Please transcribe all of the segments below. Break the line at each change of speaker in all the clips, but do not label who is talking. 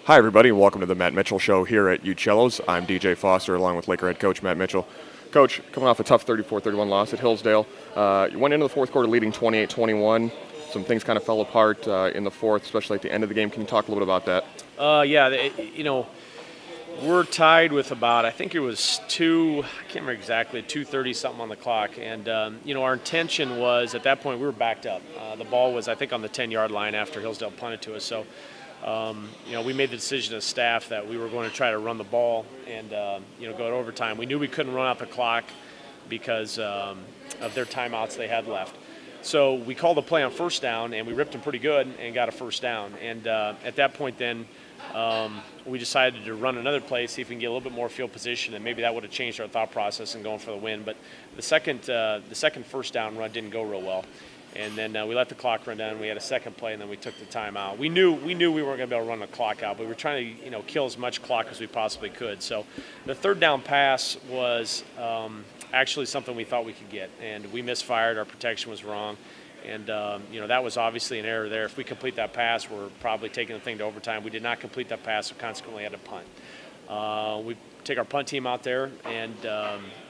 Hi, everybody, and welcome to the Matt Mitchell Show here at Uccello's. I'm DJ Foster, along with Laker head coach Matt Mitchell. Coach, coming off a tough 34-31 loss at Hillsdale, you went into the fourth quarter leading 28-21. Some things kind of fell apart in the fourth, especially at the end of the game. Can you talk a little bit about that?
We're tied with about, I think it was I can't remember exactly, 2:30 something on the clock. And, our intention was, at that point, we were backed up. The ball was, I think, on the 10-yard line after Hillsdale punted to us. So, we made the decision as staff that we were going to try to run the ball and, go to overtime. We knew we couldn't run out the clock because of their timeouts they had left. So we called a play on first down, and we ripped them pretty good and got a first down. And at that point then, we decided to run another play, see if we can get a little bit more field position, and maybe that would have changed our thought process in going for the win. But the second first down run didn't go real well. And then we let the clock run down. We had a second play, and then we took the timeout. We knew we weren't going to be able to run the clock out, but we were trying to kill as much clock as we possibly could. So the third down pass was actually something we thought we could get, and we misfired. Our protection was wrong, and that was obviously an error there. If we complete that pass, we're probably taking the thing to overtime. We did not complete that pass, so consequently had to punt. We take our punt team out there, and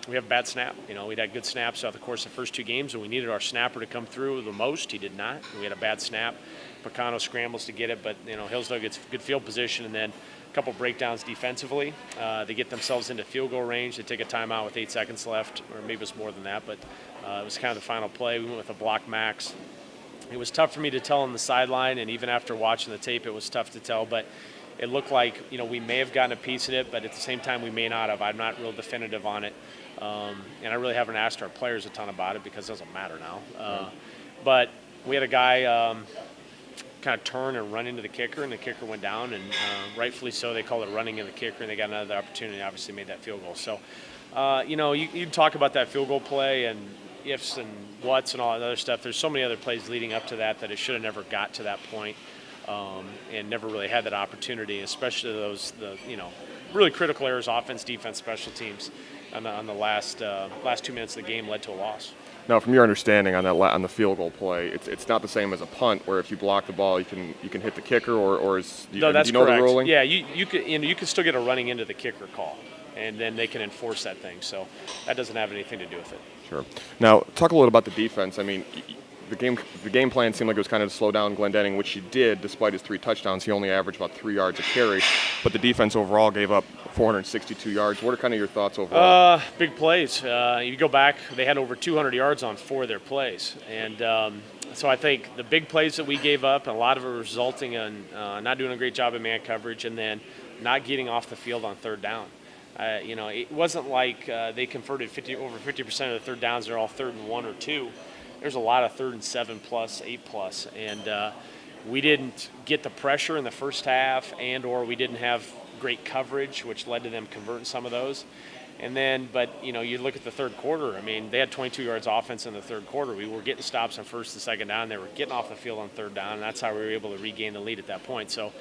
we have a bad snap. We'd had good snaps throughout the course of the first two games, and we needed our snapper to come through the most. He did not. We had a bad snap. Picano scrambles to get it, but Hillsdale gets good field position, and then a couple breakdowns defensively. They get themselves into field goal range. They take a timeout with 8 seconds left, or maybe it was more than that, but it was kind of the final play. We went with a block max. It was tough for me to tell on the sideline, and even after watching the tape, it was tough to tell, but it looked like we may have gotten a piece of it, but at the same time we may not have. I'm not real definitive on it, and I really haven't asked our players a ton about it because it doesn't matter now. But we had a guy kind of turn and run into the kicker, and the kicker went down, and rightfully so. They called it running in the kicker, and they got another opportunity. Obviously, made that field goal. So, you talk about that field goal play and ifs and whats and all that other stuff. There's so many other plays leading up to that it should have never got to that point, and never really had that opportunity. Especially the really critical errors, offense, defense, special teams, on the last 2 minutes of the game led to a loss.
Now, from your understanding on the field goal play, it's not the same as a punt where if you block the ball, you can hit the kicker, or is
no, that's
do you know
correct.
the ruling?
Yeah, you can still get a running into the kicker call, and then they can enforce that thing. So that doesn't have anything to do with it.
Sure. Now, talk a little about the defense. I mean, the game plan seemed like it was kind of to slow down Glendenning, which he did despite his 3 touchdowns. He only averaged about 3 yards a carry, but the defense overall gave up 462 yards. What are kind of your thoughts overall?
Big plays. You go back, they had over 200 yards on 4 of their plays. And so I think the big plays that we gave up, a lot of it resulting in not doing a great job of man coverage and then not getting off the field on third down. It wasn't like they converted over 50% of the third downs. They're all 3rd and 1 or 2. There's a lot of 3rd and 7+, 8+, and we didn't get the pressure in the first half, or we didn't have great coverage, which led to them converting some of those. And then, but you look at the third quarter. I mean, they had 22 yards offense in the third quarter. We were getting stops on first and second down. They were getting off the field on third down, and that's how we were able to regain the lead at that point. So,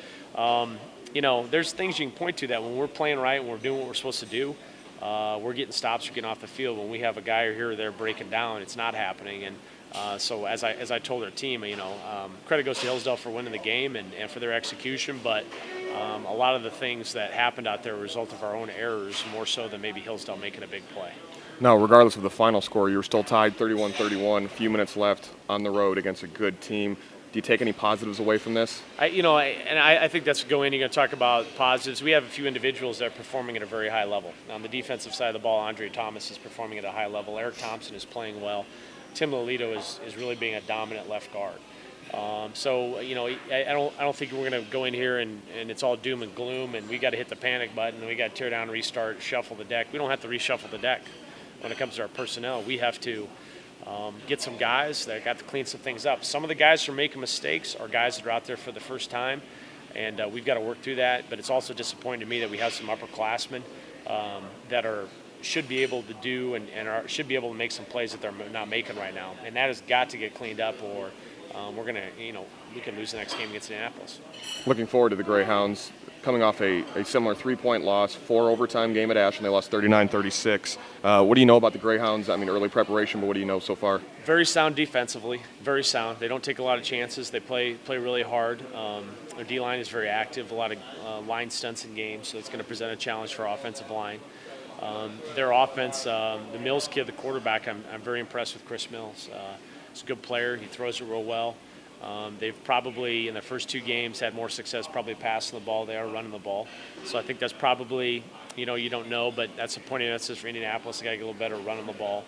there's things you can point to that when we're playing right and we're doing what we're supposed to do, we're getting stops, we're getting off the field. When we have a guy here or there breaking down, it's not happening. And so as I told our team, credit goes to Hillsdale for winning the game and for their execution, but a lot of the things that happened out there were a result of our own errors, more so than maybe Hillsdale making a big play.
Now, regardless of the final score, you were still tied 31-31, a few minutes left on the road against a good team. Do you take any positives away from this?
I think that's going. You're going to talk about positives. We have a few individuals that are performing at a very high level. On the defensive side of the ball, Andre Thomas is performing at a high level. Eric Thompson is playing well. Tim Lolito is really being a dominant left guard. I don't think we're going to go in here and it's all doom and gloom and we got to hit the panic button and we got to tear down, restart, shuffle the deck. We don't have to reshuffle the deck when it comes to our personnel. We have to get some guys that got to clean some things up. Some of the guys who are making mistakes are guys that are out there for the first time, and we've got to work through that. But it's also disappointing to me that we have some upperclassmen that should be able to do and should be able to make some plays that they're not making right now. And that has got to get cleaned up, or we can lose the next game against Indianapolis.
Looking forward to the Greyhounds coming off a similar 3-point loss, 4 overtime game at Ashland. They lost 39-36. What do you know about the Greyhounds? I mean, early preparation, but what do you know so far?
Very sound defensively, very sound. They don't take a lot of chances. They play really hard. Their D-line is very active, a lot of line stunts in games, so it's going to present a challenge for our offensive line. Their offense, the Mills kid, the quarterback, I'm very impressed with Chris Mills. He's a good player. He throws it real well. They've probably, in the first 2 games, had more success probably passing the ball. They are running the ball. So I think that's probably, you don't know, but that's a point of emphasis for Indianapolis. They got to get a little better running the ball.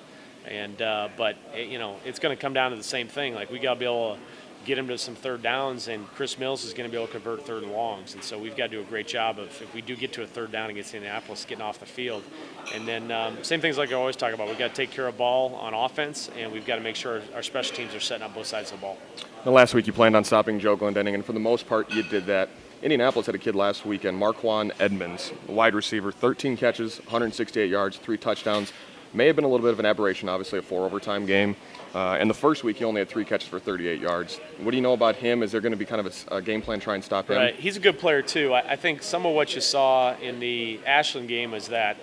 And it's going to come down to the same thing. Like, we got to be able to get him to some third downs, and Chris Mills is going to be able to convert third and longs. And so we've got to do a great job of, if we do get to a third down against Indianapolis, getting off the field. And then same things like I always talk about. We've got to take care of ball on offense, and we've got to make sure our special teams are setting up both sides of the ball.
Now, last week you planned on stopping Joe Glendenning, and for the most part you did that. Indianapolis had a kid last weekend, Marquand Edmonds, a wide receiver, 13 catches, 168 yards, 3 touchdowns. May have been a little bit of an aberration, obviously a 4 overtime game. And the first week he only had 3 catches for 38 yards. What do you know about him? Is there going to be kind of a game plan to try and stop him?
Right. He's a good player too. I think some of what you saw in the Ashland game is that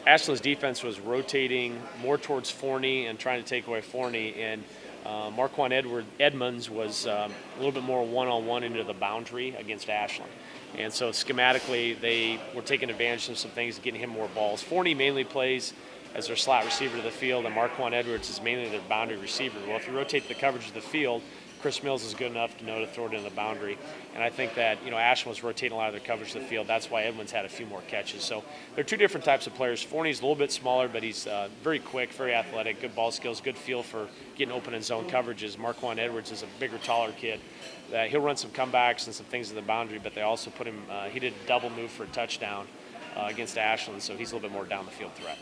Ashland's defense was rotating more towards Forney and trying to take away Forney, and Marquand Edmonds was a little bit more one-on-one into the boundary against Ashland. And so schematically, they were taking advantage of some things, getting him more balls. Forney mainly plays as their slot receiver to the field, and Marquand Edwards is mainly their boundary receiver. Well, if you rotate the coverage of the field, Chris Mills is good enough to know to throw it in the boundary. And I think that, Ashland was rotating a lot of their coverage to the field. That's why Edmonds had a few more catches. So they're 2 different types of players. Forney's a little bit smaller, but he's very quick, very athletic, good ball skills, good feel for getting open in zone coverages. Marquand Edwards is a bigger, taller kid. He'll run some comebacks and some things in the boundary, but they also put him, he did a double move for a touchdown against Ashland, so he's a little bit more down the field threat.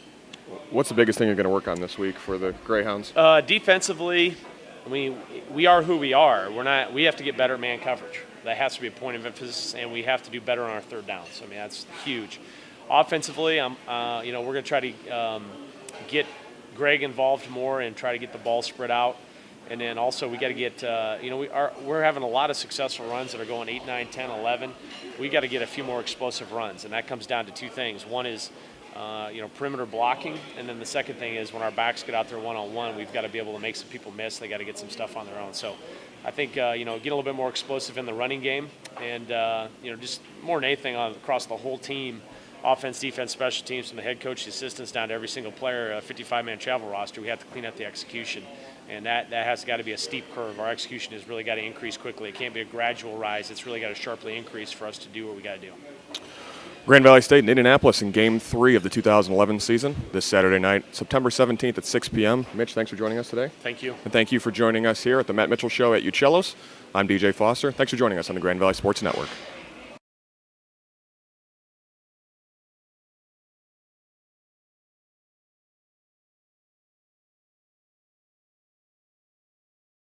What's the biggest thing you're going to work on this week for the Greyhounds?
Defensively, we are who we are. We have to get better at man coverage. That has to be a point of emphasis, and we have to do better on our third downs. That's huge. Offensively, we're going to try to get Greg involved more and try to get the ball spread out. And then also we got to get, we're having a lot of successful runs that are going 8, 9, 10, 11. We got to get a few more explosive runs, and that comes down to 2 things. One is perimeter blocking, and then the second thing is when our backs get out there one-on-one, we've got to be able to make some people miss. They got to get some stuff on their own. So I think, get a little bit more explosive in the running game, and, just more than anything across the whole team, offense, defense, special teams, from the head coach, the assistants, down to every single player, a 55-man travel roster. We have to clean up the execution, and that has got to be a steep curve. Our execution has really got to increase quickly. It can't be a gradual rise. It's really got to sharply increase for us to do what we got to do.
Grand Valley State and Indianapolis in Game 3 of the 2011 season this Saturday night, September 17th at 6 p.m. Mitch, thanks for joining us today.
Thank you.
And thank you for joining us here at the Matt Mitchell Show at Uccello's. I'm DJ Foster. Thanks for joining us on the Grand Valley Sports Network.